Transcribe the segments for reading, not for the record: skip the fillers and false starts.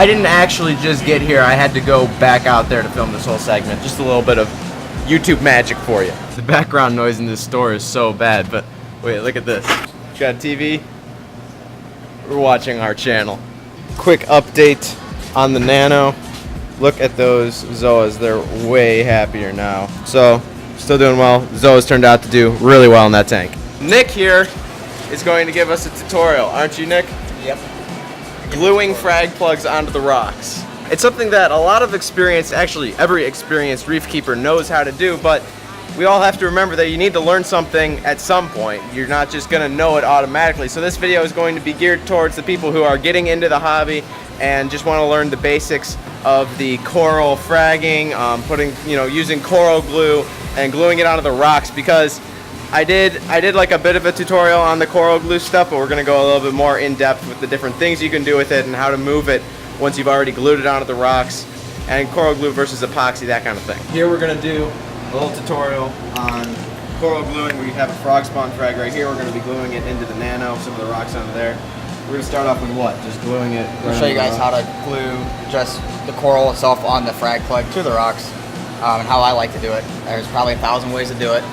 I didn't actually just get here. I had to go back out there to film this whole segment. Just a little bit of YouTube magic for you. The background noise in this store is so bad, but wait, look at this. Got a TV? We're watching our channel. Quick update on the Nano. Look at those Zoas. They're way happier now. So, still doing well. Zoas turned out to do really well in that tank. Nick here is going to give us a tutorial, aren't you, Nick? Yep. Gluing frag plugs onto the rocks. It's something that a lot of experienced, actually every experienced reef keeper knows how to do, but we all have to remember that you need to learn something at some point. You're not just going to know it automatically. So this video is going to be geared towards the people who are getting into the hobby and just want to learn the basics of the coral fragging, using coral glue and gluing it onto the rocks, because I did like a bit of a tutorial on the coral glue stuff, but we're going to go a little bit more in depth with the different things you can do with it and how to move it once you've already glued it onto the rocks, and coral glue versus epoxy, that kind of thing. Here we're going to do a little tutorial on coral gluing. We have a frog spawn frag right here. We're going to be gluing it into the Nano, some of the rocks onto there. We're going to start off with what? Just gluing it? I'll show you guys how to glue just the coral itself on the frag plug to the rocks, and how I like to do it. There's probably 1,000 ways to do it,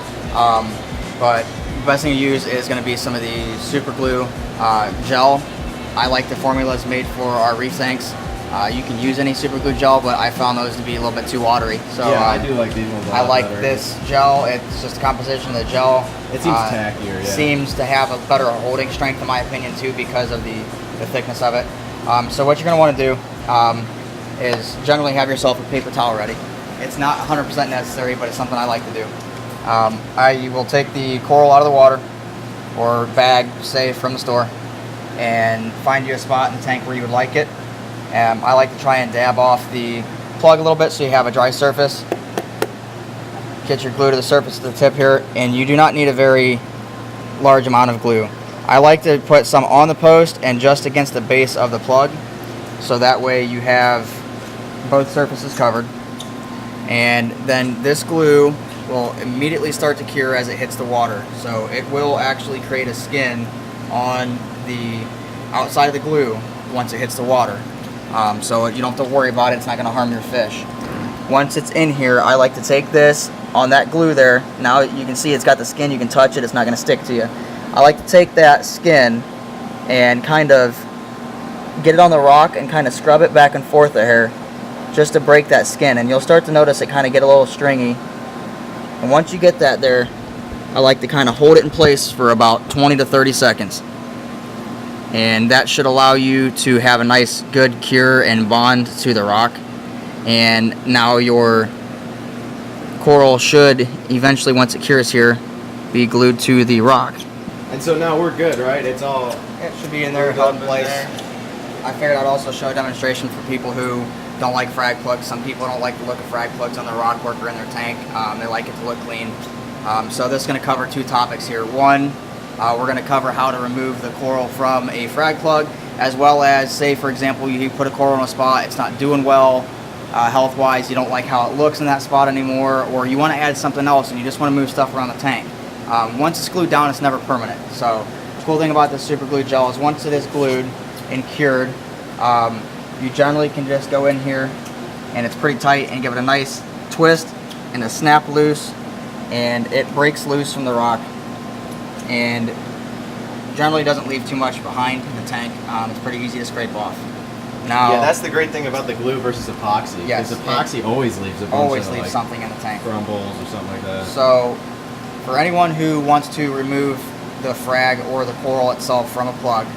but the best thing to use is going to be some of the super glue gel. I like the formulas made for our reef tanks. You can use any super glue gel, but I found those to be a little bit too watery. So yeah, I do like these ones a lot I like better. this gel. It's just the composition of the gel. It seems tackier, yeah. Seems to have a better holding strength, in my opinion, too, because of the thickness of it. So what you're going to want to do is generally have yourself a paper towel ready. It's not 100% necessary, but it's something I like to do. You will take the coral out of the water, or bag, say, from the store, and find you a spot in the tank where you would like it. I like to try and dab off the plug a little bit so you have a dry surface. Get your glue to the surface of the tip here, and you do not need a very large amount of glue. I like to put some on the post and just against the base of the plug, so that way you have both surfaces covered. And then this glue will immediately start to cure as it hits the water, so it will actually create a skin on the outside of the glue once it hits the water. So you don't have to worry about it. It's not going to harm your fish. Once it's in here, I like to take this on that glue there. Now you can see it's got the skin. You can touch it. It's not going to stick to you. I like to take that skin and kind of get it on the rock and kind of scrub it back and forth there just to break that skin. And you'll start to notice it kind of get a little stringy. And once you get that there, I like to kind of hold it in place for about 20 to 30 seconds. And that should allow you to have a nice good cure and bond to the rock. And now your coral should eventually, once it cures here, be glued to the rock. And so now we're good, right? It should be in there, held in place. I figured I'd also show a demonstration for people who don't like frag plugs. Some people don't like the look of frag plugs on their rock work or in their tank. They like it to look clean. So this is going to cover two topics here. One, we're going to cover how to remove the coral from a frag plug, as well as, say for example, you put a coral in a spot, it's not doing well health-wise, you don't like how it looks in that spot anymore, or you want to add something else and you just want to move stuff around the tank. Once it's glued down, it's never permanent. So the cool thing about this super glue gel is once it is glued and cured, you generally can just go in here and it's pretty tight and give it a nice twist and a snap loose, and it breaks loose from the rock and generally doesn't leave too much behind in the tank. It's pretty easy to scrape off. Now, yeah, that's the great thing about the glue versus epoxy. Yes, because epoxy always leaves a bunch always of, leaves like, something in the tank. crumbles or something like that. So for anyone who wants to remove the frag or the coral itself from a plug,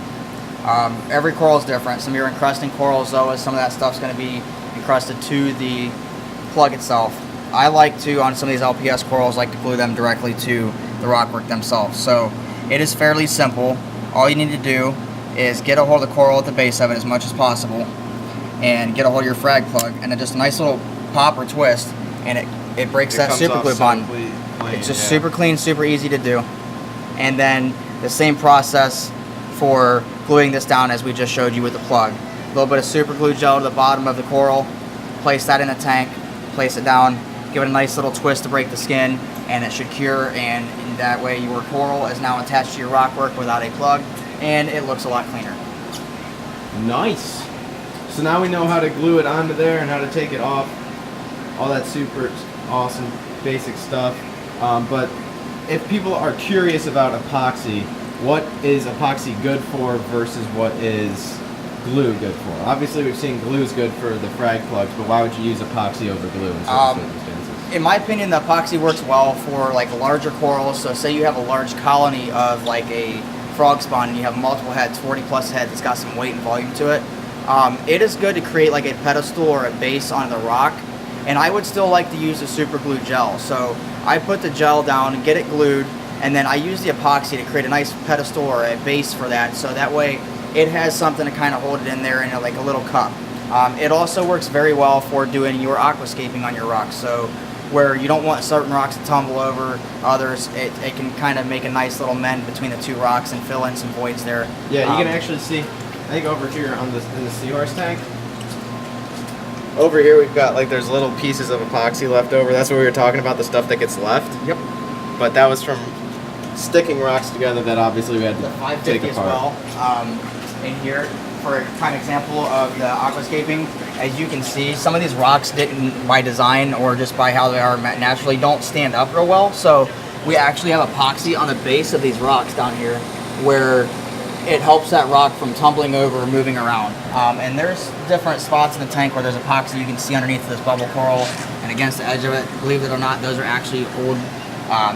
every coral is different. Some of your encrusting corals, though, some of that stuff's going to be encrusted to the plug itself. I like to, on some of these LPS corals, like to glue them directly to the rockwork themselves. So it is fairly simple. All you need to do is get a hold of the coral at the base of it as much as possible, and get a hold of your frag plug, and then just a nice little pop or twist, and it breaks that super glue bond. It's just super clean, super easy to do. And then the same process for gluing this down as we just showed you with the plug. A little bit of super glue gel to the bottom of the coral, place that in the tank, place it down, give it a nice little twist to break the skin, and it should cure, and in that way your coral is now attached to your rockwork without a plug, and it looks a lot cleaner. Nice. So now we know how to glue it onto there and how to take it off. All that super awesome basic stuff. But if people are curious about epoxy, what is epoxy good for versus what is glue good for? Obviously we've seen glue is good for the frag plugs, but why would you use epoxy over glue in certain circumstances? In my opinion, the epoxy works well for like larger corals. So say you have a large colony of like a frog spawn and you have multiple heads, 40 plus heads, it's got some weight and volume to it. It is good to create like a pedestal or a base on the rock, and I would still like to use the super glue gel. So I put the gel down and get it glued, and then I use the epoxy to create a nice pedestal or a base for that, so that way it has something to kind of hold it in there in like a little cup. It also works very well for doing your aquascaping on your rocks. So where you don't want certain rocks to tumble over others, it can kind of make a nice little mend between the two rocks and fill in some voids there. Yeah, you can actually see, I think over here on in the seahorse tank, over here we've got like there's little pieces of epoxy left over. That's what we were talking about, the stuff that gets left. Yep. But that was from sticking rocks together that obviously we had to take apart. As well. In here, for a prime example of the aquascaping, as you can see, some of these rocks didn't, by design or just by how they are naturally, don't stand up real well. So we actually have epoxy on the base of these rocks down here, where it helps that rock from tumbling over or moving around. And there's different spots in the tank where there's epoxy you can see underneath this bubble coral and against the edge of it. Believe it or not, those are actually old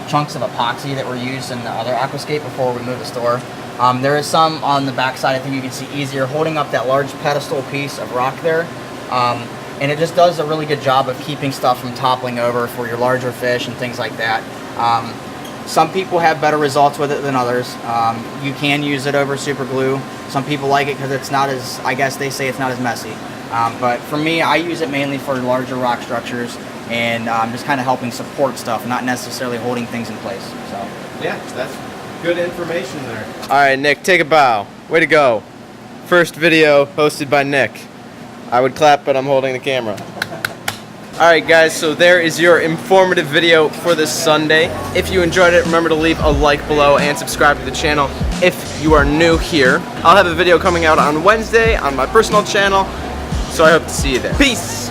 chunks of epoxy that were used in the other aquascape before we moved the store. There is some on the back side, I think you can see easier, holding up that large pedestal piece of rock there. And it just does a really good job of keeping stuff from toppling over for your larger fish and things like that. Some people have better results with it than others. You can use it over super glue. Some people like it because it's not as, I guess they say it's not as messy. But for me, I use it mainly for larger rock structures and just kind of helping support stuff, not necessarily holding things in place. So yeah, that's good information there. All right, Nick, take a bow. Way to go. First video hosted by Nick. I would clap, but I'm holding the camera. Alright guys, so there is your informative video for this Sunday. If you enjoyed it, remember to leave a like below and subscribe to the channel if you are new here. I'll have a video coming out on Wednesday on my personal channel, so I hope to see you there. Peace!